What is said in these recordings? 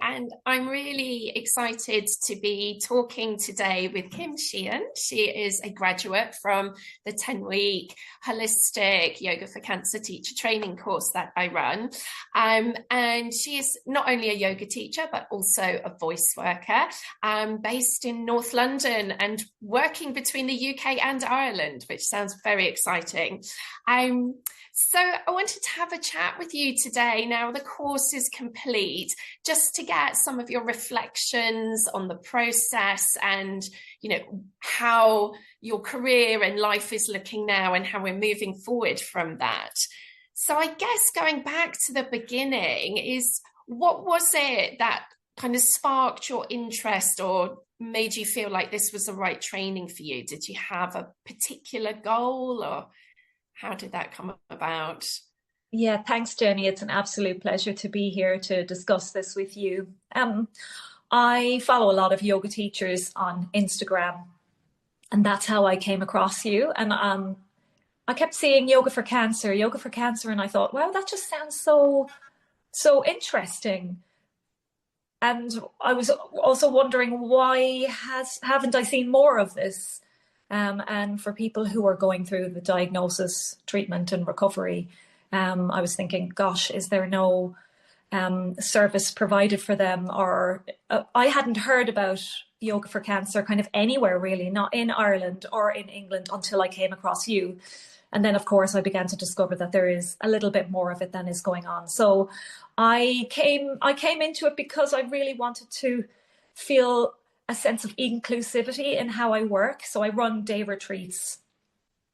and I'm really excited to be talking today with Kim Sheehan. She is a graduate from the 10-week holistic yoga for cancer teacher training course that I run. And she is not only a yoga teacher, but also a voice worker based in North London and working between the UK and Ireland, which sounds very exciting. So I wanted to have a chat with you today. Now the course is complete, just to get some of your reflections on the process and, how your career and life is looking now and how we're moving forward from that. So I guess going back to the beginning is, what was it that kind of sparked your interest or made you feel like this was the right training for you? Did you have a particular goal, or how did that come about? Yeah, thanks, Jenny. It's an absolute pleasure to be here to discuss this with you. I follow a lot of yoga teachers on Instagram, and that's how I came across you. And I kept seeing yoga for cancer, and I thought, wow, that just sounds so interesting. And I was also wondering, why haven't I seen more of this? And for people who are going through the diagnosis, treatment and recovery, I was thinking, gosh, is there no service provided for them? Or I hadn't heard about yoga for cancer kind of anywhere really, not in Ireland or in England, until I came across you. And then, of course, I began to discover that there is a little bit more of it than is going on. So I came into it because I really wanted to feel a sense of inclusivity in how I work. So I run day retreats,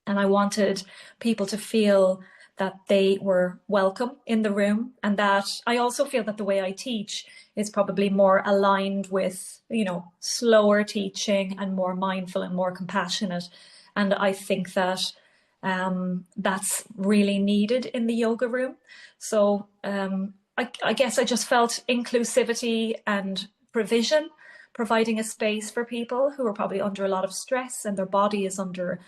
and I wanted people to feel that they were welcome in the room, and that I also feel that the way I teach is probably more aligned with, slower teaching and more mindful and more compassionate. And I think that that's really needed in the yoga room. So I guess I just felt inclusivity and providing a space for people who are probably under a lot of stress, and their body is under,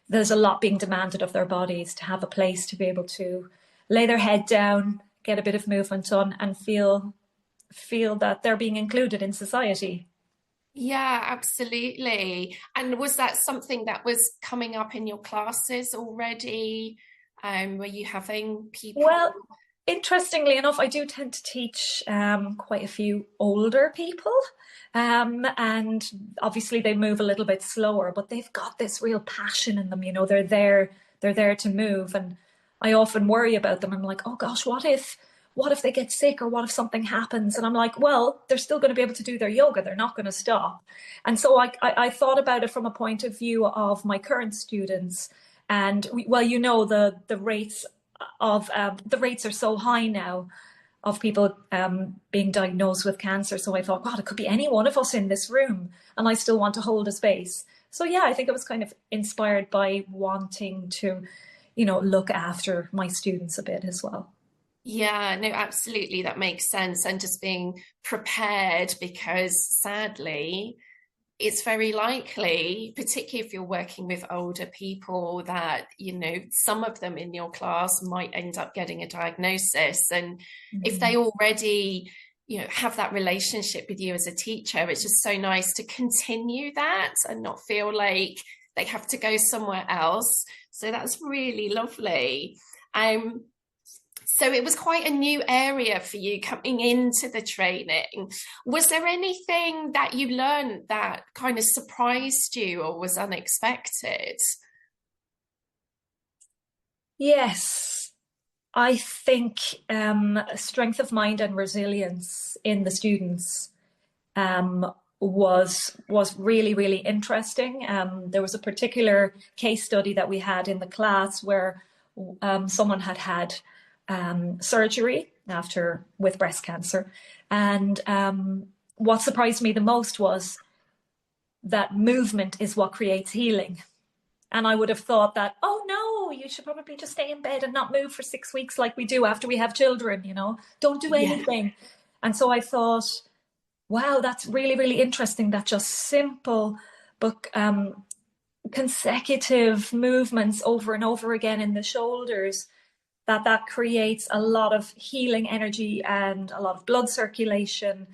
there's a lot being demanded of their bodies, to have a place to be able to lay their head down, get a bit of movement on, and feel that they're being included in society. Yeah, absolutely. And was that something that was coming up in your classes already? Were you having people? Well, interestingly enough, I do tend to teach quite a few older people. And obviously they move a little bit slower, but they've got this real passion in them. They're there to move. And I often worry about them. I'm like, oh gosh, what if they get sick, or what if something happens? And I'm like, well, they're still going to be able to do their yoga. They're not going to stop. And so I thought about it from a point of view of my current students. And the rates are so high now of people being diagnosed with cancer. So I thought, God, it could be any one of us in this room, and I still want to hold a space. So yeah, I think it was kind of inspired by wanting to, look after my students a bit as well. Yeah, no, absolutely. That makes sense. And just being prepared, because sadly, it's very likely, particularly if you're working with older people, that, some of them in your class might end up getting a diagnosis. And if they already, have that relationship with you as a teacher, it's just so nice to continue that and not feel like they have to go somewhere else. So that's really lovely. So it was quite a new area for you coming into the training. Was there anything that you learned that kind of surprised you or was unexpected? Yes, I think strength of mind and resilience in the students was really, really interesting. There was a particular case study that we had in the class where someone had surgery with breast cancer. And what surprised me the most was that movement is what creates healing. And I would have thought that, oh no, you should probably just stay in bed and not move for 6 weeks like we do after we have children, don't do anything. Yeah. And so I thought, wow, that's really, really interesting, that just simple but consecutive movements over and over again in the shoulders that creates a lot of healing energy and a lot of blood circulation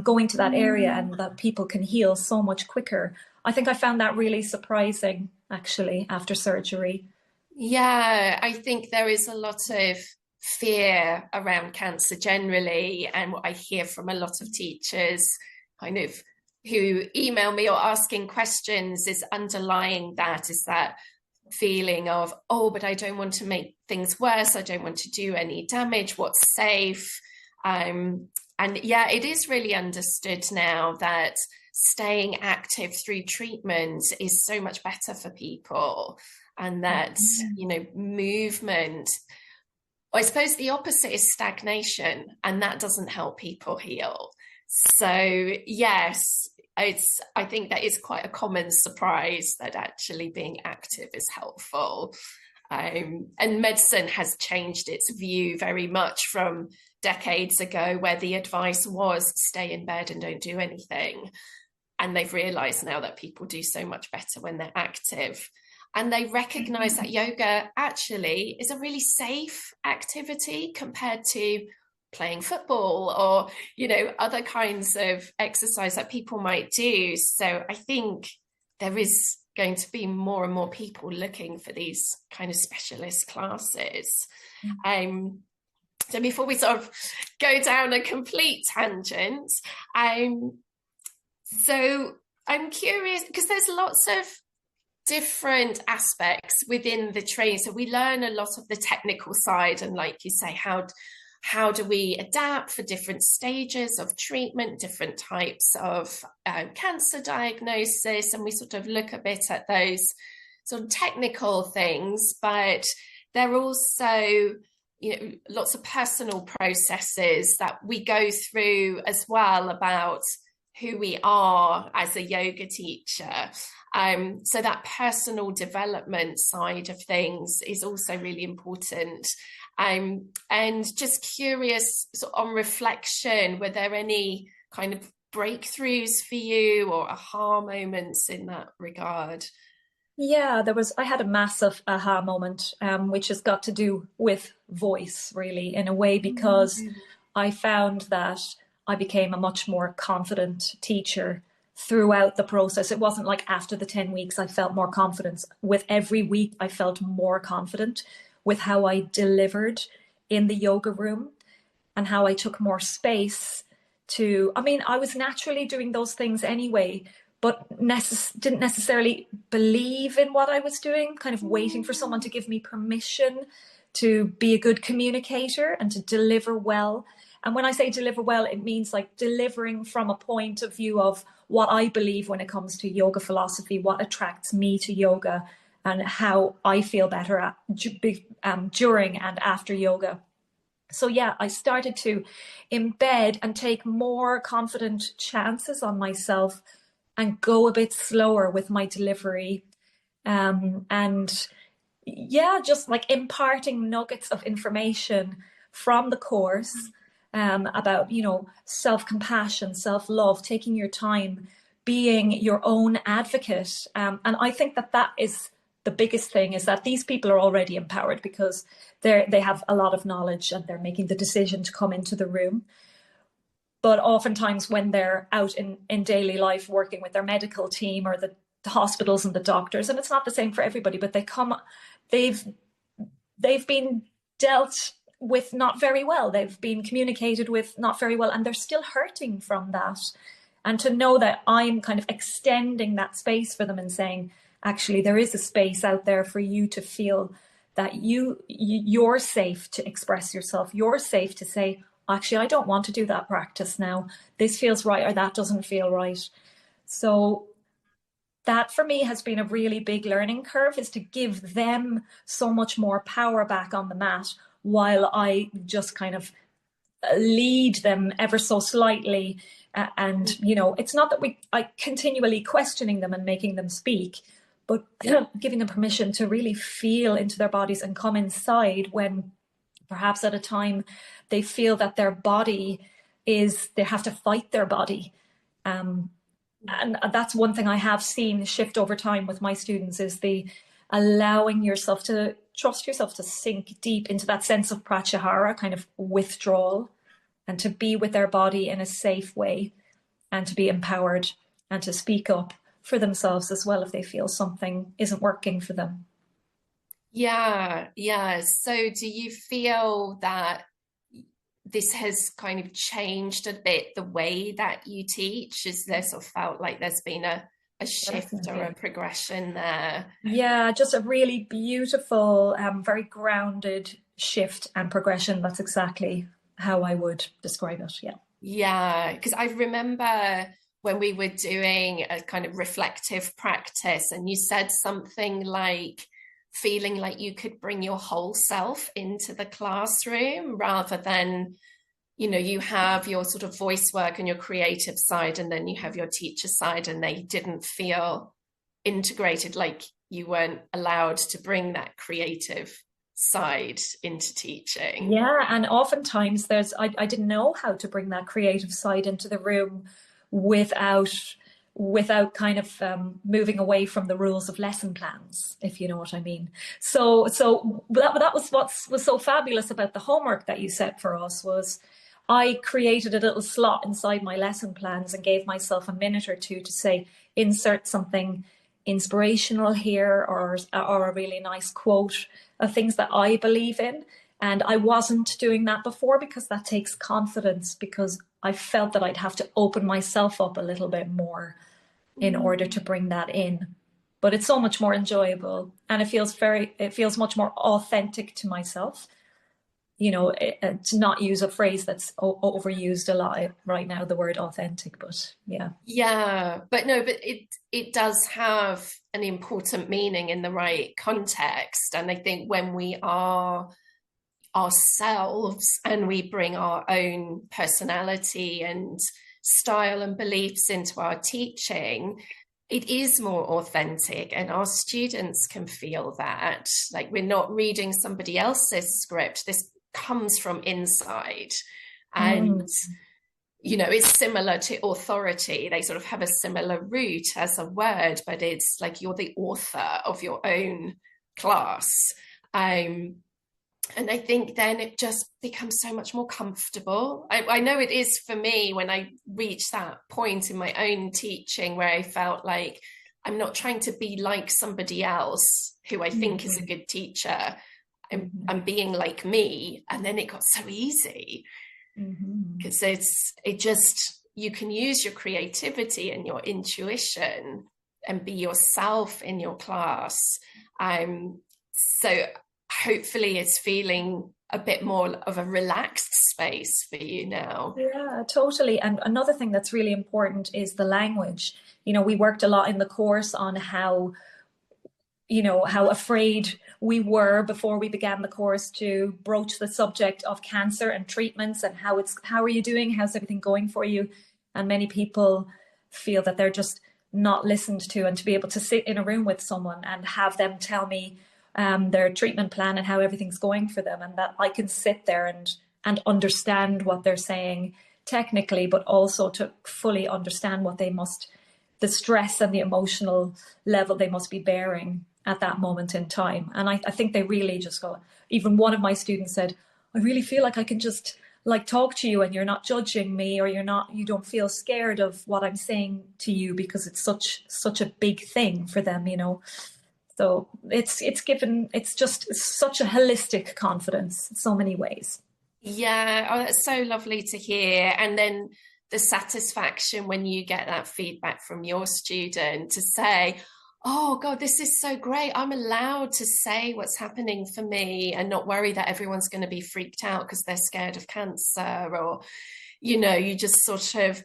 going to that area, and that people can heal so much quicker. I think I found that really surprising, actually, after surgery. Yeah, I think there is a lot of fear around cancer generally, and what I hear from a lot of teachers kind of who email me or asking questions is underlying that is that feeling of, oh, but I don't want to make things worse. I don't want to do any damage. What's safe? And yeah, it is really understood now that staying active through treatment is so much better for people, and that, you know, movement, I suppose the opposite is stagnation, and that doesn't help people heal. So yes, I think that is quite a common surprise that actually being active is helpful. And medicine has changed its view very much from decades ago, where the advice was stay in bed and don't do anything. And they've realized now that people do so much better when they're active. And they recognize that yoga actually is a really safe activity compared to playing football or, you know, other kinds of exercise that people might do. So I think there is going to be more and more people looking for these kind of specialist classes. So before we sort of go down a complete tangent, so I'm curious, because there's lots of different aspects within the training. So we learn a lot of the technical side, and like you say, how do we adapt for different stages of treatment, different types of cancer diagnosis, and we sort of look a bit at those sort of technical things, but there are also, you know, lots of personal processes that we go through as well about who we are as a yoga teacher. So that personal development side of things is also really important. And just curious, so on reflection, were there any kind of breakthroughs for you or aha moments in that regard? Yeah, I had a massive aha moment, which has got to do with voice, really, in a way, because I found that I became a much more confident teacher throughout the process. It wasn't like after the 10 weeks, I felt more confidence. With every week, I felt more confident with how I delivered in the yoga room and how I took more space to, I mean, I was naturally doing those things anyway, but didn't necessarily believe in what I was doing, kind of waiting for someone to give me permission to be a good communicator and to deliver well. And when I say deliver well, it means like delivering from a point of view of what I believe when it comes to yoga philosophy, what attracts me to yoga, and how I feel better during and after yoga. So yeah, I started to embed and take more confident chances on myself and go a bit slower with my delivery. And yeah, just like imparting nuggets of information from the course about, you know, self-compassion, self-love, taking your time, being your own advocate. And I think that is the biggest thing, is that these people are already empowered because they have a lot of knowledge and they're making the decision to come into the room. But oftentimes when they're out in daily life working with their medical team or the hospitals and the doctors, and it's not the same for everybody, but they've been dealt with not very well. They've been communicated with not very well, and they're still hurting from that. And to know that I'm kind of extending that space for them and saying, actually, there is a space out there for you to feel that you're safe to express yourself. You're safe to say, actually, I don't want to do that practice now. This feels right, or that doesn't feel right. So that for me has been a really big learning curve, is to give them so much more power back on the mat while I just kind of lead them ever so slightly. And, you know, it's not that I continually questioning them and making them speak, but giving them permission to really feel into their bodies and come inside when perhaps at a time they feel that their body they have to fight their body. And that's one thing I have seen shift over time with my students, is the allowing yourself to trust yourself to sink deep into that sense of pratyahara, kind of withdrawal, and to be with their body in a safe way, and to be empowered and to speak up for themselves as well if they feel something isn't working for them. Yeah, yeah. So do you feel that this has kind of changed a bit the way that you teach? Is there sort of felt like there's been a shift or a progression there? Yeah, just a really beautiful, very grounded shift and progression. That's exactly how I would describe it. Yeah. Yeah, because I remember when we were doing a kind of reflective practice, and you said something like feeling like you could bring your whole self into the classroom rather than, you have your sort of voice work and your creative side, and then you have your teacher side, and they didn't feel integrated, like you weren't allowed to bring that creative side into teaching. Yeah, and oftentimes I didn't know how to bring that creative side into the room without kind of moving away from the rules of lesson plans, if you know what I mean. So that was what was so fabulous about the homework that you set for us. Was I created a little slot inside my lesson plans and gave myself a minute or two to say, insert something inspirational here, or a really nice quote of things that I believe in. And I wasn't doing that before because that takes confidence, because I felt that I'd have to open myself up a little bit more in order to bring that in. But it's so much more enjoyable, and it feels much more authentic to myself. To not use a phrase that's overused a lot right now, the word authentic, but yeah. Yeah, but no, but it does have an important meaning in the right context. And I think when we are ourselves and we bring our own personality and style and beliefs into our teaching, it is more authentic, and our students can feel that. Like, we're not reading somebody else's script. This comes from inside. And it's similar to authority. They sort of have a similar root as a word, but it's like you're the author of your own class. And I think then it just becomes so much more comfortable. I know it is for me when I reached that point in my own teaching where I felt like I'm not trying to be like somebody else who I think is a good teacher. I'm being like me. And then it got so easy because you can use your creativity and your intuition and be yourself in your class. So hopefully it's feeling a bit more of a relaxed space for you now. Yeah, totally. And another thing that's really important is the language. We worked a lot in the course on how afraid we were before we began the course to broach the subject of cancer and treatments, and how are you doing? How's everything going for you? And many people feel that they're just not listened to, and to be able to sit in a room with someone and have them tell me their treatment plan and how everything's going for them, and that I can sit there and understand what they're saying technically, but also to fully understand what the stress and the emotional level they must be bearing at that moment in time. And I think they really just go, even one of my students said, I really feel like I can just like talk to you and you're not judging me, or you don't feel scared of what I'm saying to you, because it's such a big thing for them, So it's just such a holistic confidence in so many ways. Yeah, oh, that's so lovely to hear. And then the satisfaction when you get that feedback from your student to say, oh God, this is so great. I'm allowed to say what's happening for me and not worry that everyone's going to be freaked out because they're scared of cancer, or, you just sort of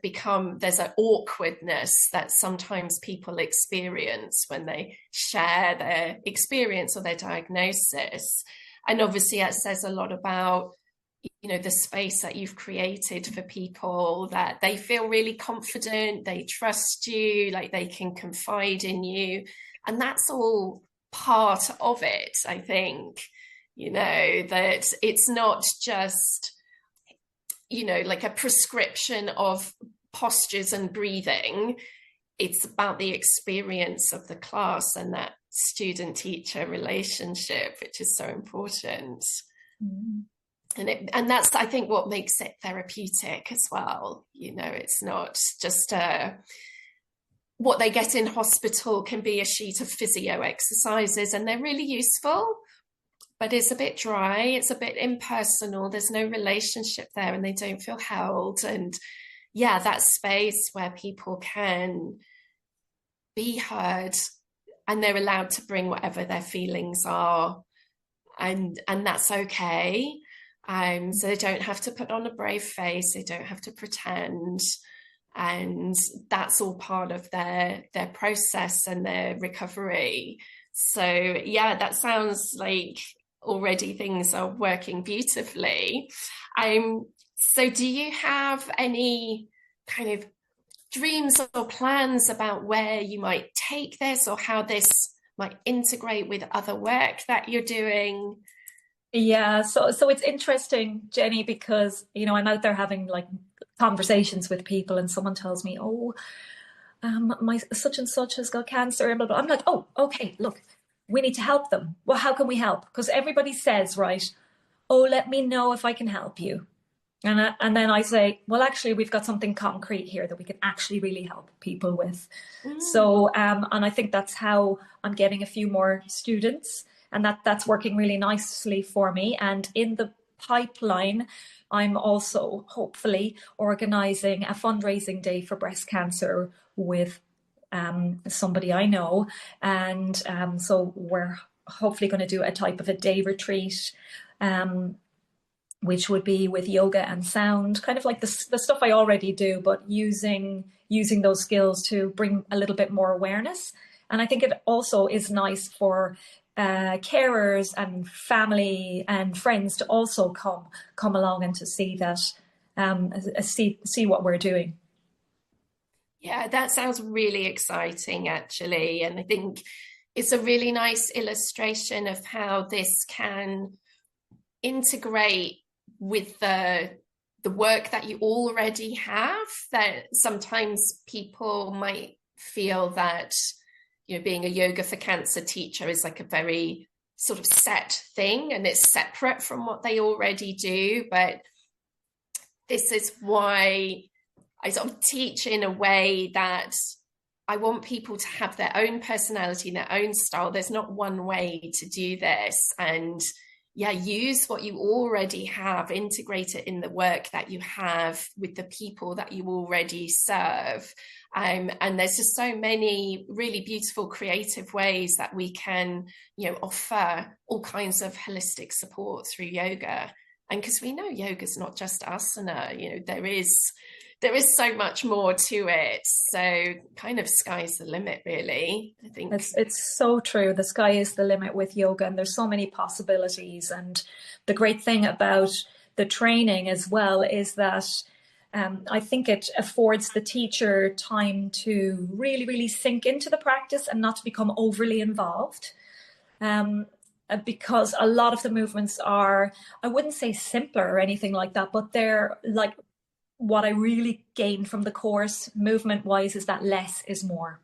there's an awkwardness that sometimes people experience when they share their experience or their diagnosis. And obviously that says a lot about the space that you've created for people, that they feel really confident, they trust you, like they can confide in you. And that's all part of it, I think, that it's not just, like a prescription of postures and breathing. It's about the experience of the class and that student-teacher relationship, which is so important. Mm. And that's, I think, what makes it therapeutic as well. You know, it's not just what they get in hospital can be a sheet of physio exercises, and they're really useful, but it's a bit dry, it's a bit impersonal, there's no relationship there, and they don't feel held. And yeah, that space where people can be heard and they're allowed to bring whatever their feelings are, and that's okay. So they don't have to put on a brave face, they don't have to pretend, and that's all part of their process and their recovery. So yeah, that sounds like already things are working beautifully. So do you have any kind of dreams or plans about where you might take this, or how this might integrate with other work that you're doing? Yeah, so it's interesting, Jenny, because I'm out there having like conversations with people, and someone tells me, "Oh, my such and such has got cancer," and blah, blah. I'm like, "Oh, okay, look, we need to help them. Well, how can we help?" Because everybody says, right, "Oh, let me know if I can help you." And then I say, well, actually, we've got something concrete here that we can actually really help people with. So, and I think that's how I'm getting a few more students, and that's working really nicely for me. And in the pipeline, I'm also hopefully organising a fundraising day for breast cancer with somebody I know. And so we're hopefully going to do a type of a day retreat, which would be with yoga and sound, kind of like the stuff I already do, but using those skills to bring a little bit more awareness. And I think it also is nice for carers and family and friends to also come along and to see that, see what we're doing. Yeah, that sounds really exciting, actually. And I think it's a really nice illustration of how this can integrate with the work that you already have. That sometimes people might feel that, being a yoga for cancer teacher is like a very sort of set thing, and it's separate from what they already do. But this is why I sort of teach in a way that I want people to have their own personality and their own style. There's not one way to do this. And yeah, use what you already have, integrate it in the work that you have with the people that you already serve. And there's just so many really beautiful, creative ways that we can, offer all kinds of holistic support through yoga. And because we know yoga is not just asana, there is so much more to it. So kind of sky's the limit, really. I think it's so true. The sky is the limit with yoga, and there's so many possibilities. And the great thing about the training as well is that I think it affords the teacher time to really, really sink into the practice and not to become overly involved. Because a lot of the movements are, I wouldn't say simpler or anything like that, but they're like, what I really gained from the course movement wise is that less is more.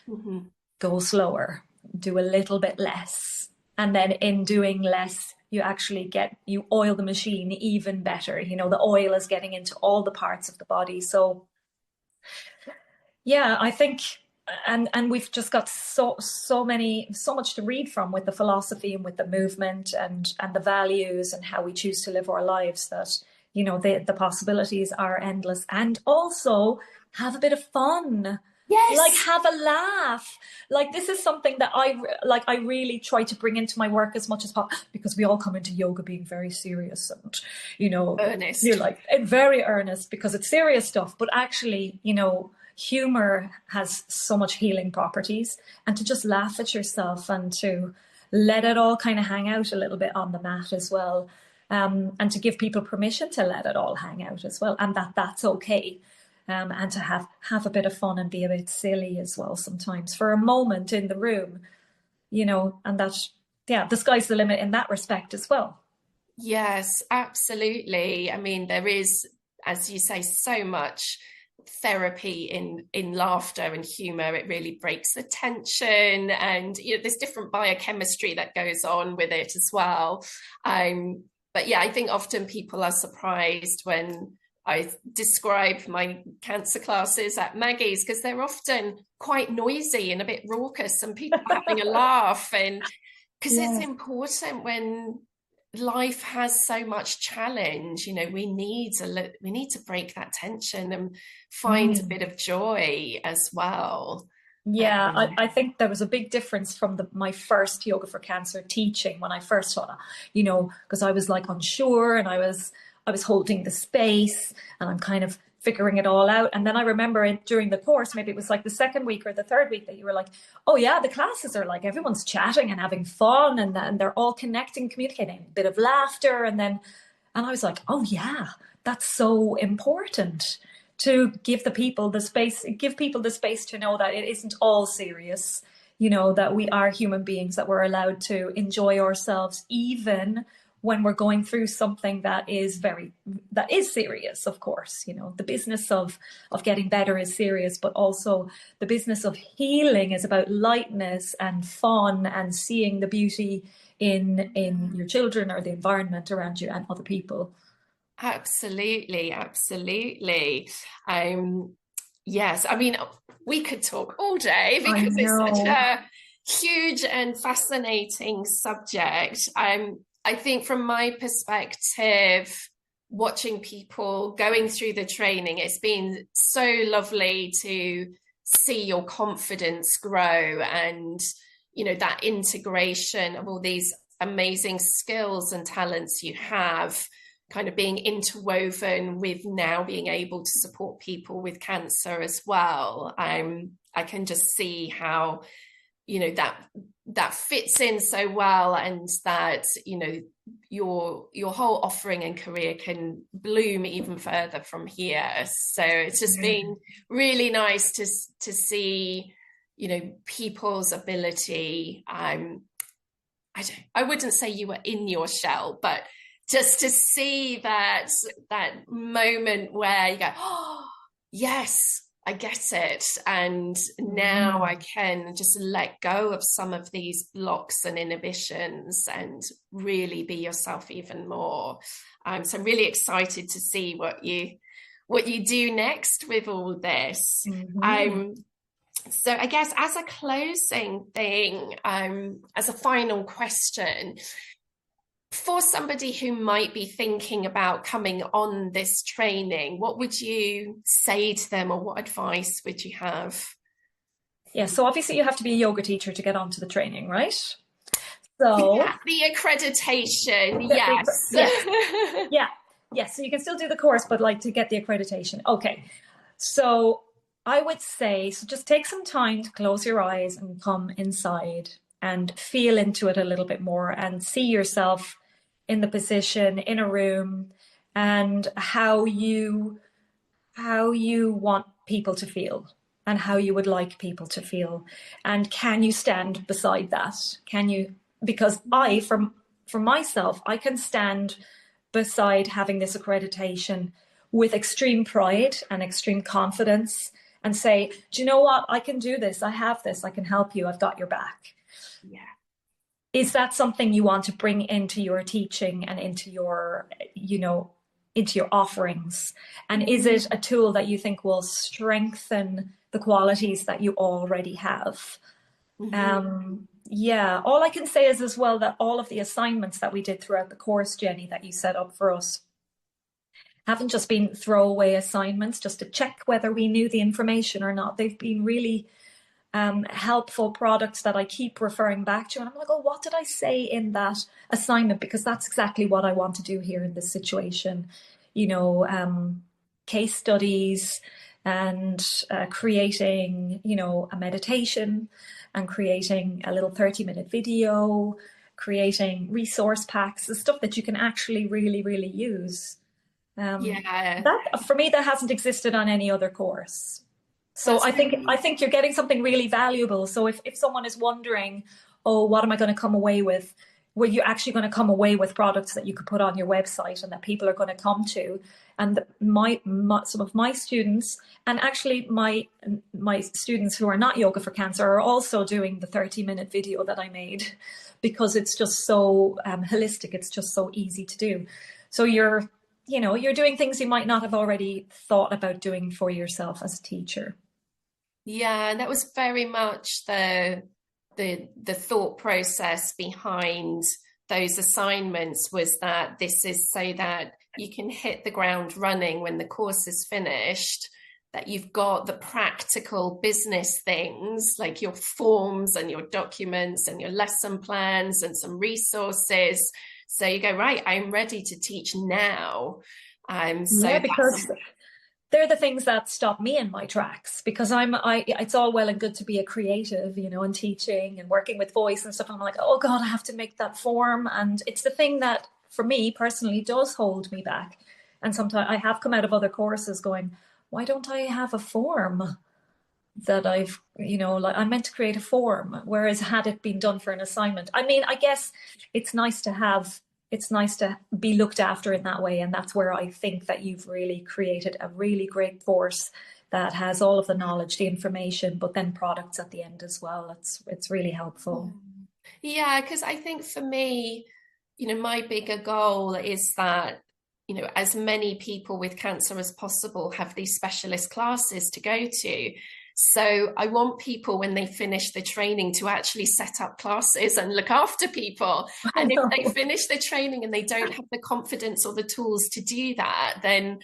Mm-hmm. Go slower, do a little bit less. And then in doing less, you oil the machine even better. The oil is getting into all the parts of the body. So yeah, I think, and we've just got so much to read from with the philosophy and with the movement and the values and how we choose to live our lives, that the possibilities are endless. And also have a bit of fun. Yes. Like, have a laugh. Like, this is something that I really try to bring into my work as much as possible, because we all come into yoga being very serious and, earnest. You're like very earnest because it's serious stuff. But actually, humor has so much healing properties, and to just laugh at yourself and to let it all kind of hang out a little bit on the mat as well. And to give people permission to let it all hang out as well, and that's okay. And to have a bit of fun and be a bit silly as well sometimes for a moment in the room, and the sky's the limit in that respect as well. Yes, absolutely. I mean, there is, as you say, so much therapy in laughter and humor. It really breaks the tension, and there's different biochemistry that goes on with it as well. But yeah, I think often people are surprised when I describe my cancer classes at Maggie's, because they're often quite noisy and a bit raucous, and people are having a laugh, and because it's important when life has so much challenge, we need to break that tension and find a bit of joy as well. Yeah, I think there was a big difference from my first Yoga for Cancer teaching when I first saw it, because I was like unsure, and I was holding the space, and I'm kind of figuring it all out. And then I remember during the course, maybe it was like the second week or the third week, that you were like, oh yeah, the classes are like, everyone's chatting and having fun, and they're all connecting, communicating, a bit of laughter. And I was like, oh yeah, that's so important, to give people the space to know that it isn't all serious, that we are human beings, that we're allowed to enjoy ourselves, even when we're going through something that is serious. Of course, the business of getting better is serious, but also the business of healing is about lightness and fun and seeing the beauty in your children or the environment around you and other people. Absolutely. Yes, I mean, we could talk all day because it's such a huge and fascinating subject. I think from my perspective, watching people going through the training, it's been so lovely to see your confidence grow, and that integration of all these amazing skills and talents you have kind of being interwoven with now being able to support people with cancer as well. I can just see how that fits in so well, and that your whole offering and career can bloom even further from here. So it's just been really nice to see people's ability. I wouldn't say you were in your shell, but just to see that moment where you go, oh yes, I get it, and now I can just let go of some of these blocks and inhibitions and really be yourself even more. So I'm really excited to see what you do next with all this. So I guess as a closing thing, as a final question, for somebody who might be thinking about coming on this training, what would you say to them, or what advice would you have? Yeah, so obviously you have to be a yoga teacher to get onto the training, right? So yeah, the accreditation, yes. Yeah. So you can still do the course, but like to get the accreditation. Okay. So I would say, so just take some time to close your eyes and come inside and feel into it a little bit more, and see yourself in the position in a room, and how you want people to feel, and how you would like people to feel. And can you stand beside that? Because for myself, I can stand beside having this accreditation with extreme pride and extreme confidence, and say, do you know what? I can do this. I have this. I can help you. I've got your back. Yeah. Is that something you want to bring into your teaching and into your, into your offerings? And is it a tool that you think will strengthen the qualities that you already have? Yeah, all I can say is as well that all of the assignments that we did throughout the course, Jenny, that you set up for us, haven't just been throwaway assignments just to check whether we knew the information or not. They've been really helpful products that I keep referring back to. And I'm like, oh, what did I say in that assignment? Because that's exactly what I want to do here in this situation. Case studies, and creating, a meditation, and creating a little 30-minute video, creating resource packs, the stuff that you can actually really, really use. That, for me, that hasn't existed on any other course. So I think you're getting something really valuable. So if someone is wondering, oh, what am I going to come away with? where you're actually going to come away with products that you could put on your website and that people are going to come to. And some of my students, and actually my students who are not Yoga for Cancer, are also doing the 30-minute video that I made, because it's just so holistic. It's just so easy to do. So you're doing things you might not have already thought about doing for yourself as a teacher. Yeah, and that was very much the thought process behind those assignments, was that this is so that you can hit the ground running when the course is finished, that you've got the practical business things like your forms and your documents and your lesson plans and some resources. So you go, right, I'm ready to teach now. Yeah, because they're the things that stop me in my tracks, because it's all well and good to be a creative, and teaching and working with voice and stuff. I'm like, oh God, I have to make that form. And it's the thing that for me personally does hold me back. And sometimes I have come out of other courses going, why don't I have a form that like I meant to create a form, whereas had it been done for an assignment, I mean, I guess it's nice to be looked after in that way. And that's where I think that you've really created a really great course that has all of the knowledge, the information, but then products at the end as well. It's really helpful. Yeah, because I think for me, my bigger goal is that, as many people with cancer as possible have these specialist classes to go to. So I want people, when they finish the training, to actually set up classes and look after people. And if they finish the training and they don't have the confidence or the tools to do that, then,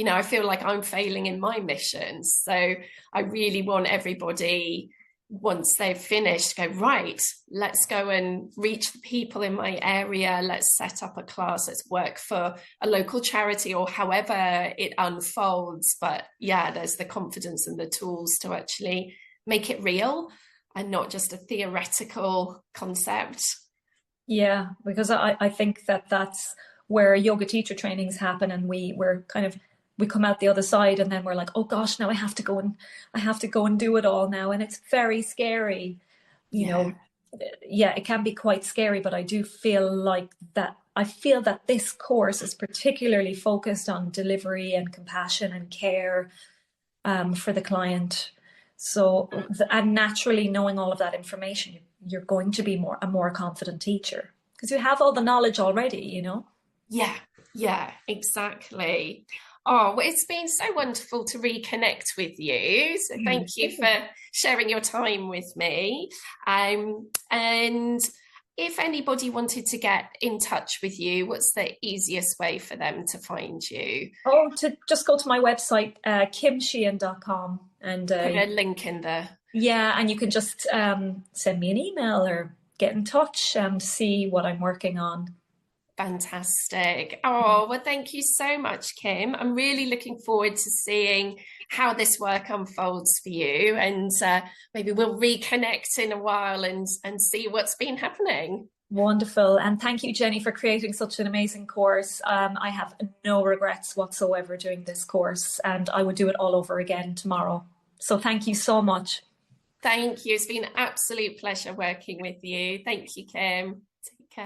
I feel like I'm failing in my mission. So I really want everybody, once they've finished, go, right, let's go and reach the people in my area. Let's set up a class. Let's work for a local charity, or however it unfolds. But yeah, there's the confidence and the tools to actually make it real and not just a theoretical concept. Yeah, because I think that that's where yoga teacher trainings happen, and we come out the other side, and then we're like, oh gosh, now I have to go and do it all now. And it's very scary, Yeah, it can be quite scary, but I do feel like that. I feel that this course is particularly focused on delivery and compassion and care for the client. So, and naturally knowing all of that information, you're going to be a more confident teacher because you have all the knowledge already, Yeah, exactly. Oh, well, it's been so wonderful to reconnect with you. So thank you for sharing your time with me. And if anybody wanted to get in touch with you, what's the easiest way for them to find you? Oh, to just go to my website, kimsheehan.com, and put a link in there. Yeah, and you can just send me an email or get in touch and see what I'm working on. Fantastic. Oh, well, thank you so much, Kim. I'm really looking forward to seeing how this work unfolds for you. And maybe we'll reconnect in a while and see what's been happening. Wonderful. And thank you, Jenni, for creating such an amazing course. I have no regrets whatsoever doing this course, and I would do it all over again tomorrow. So thank you so much. Thank you. It's been an absolute pleasure working with you. Thank you, Kim. Take care.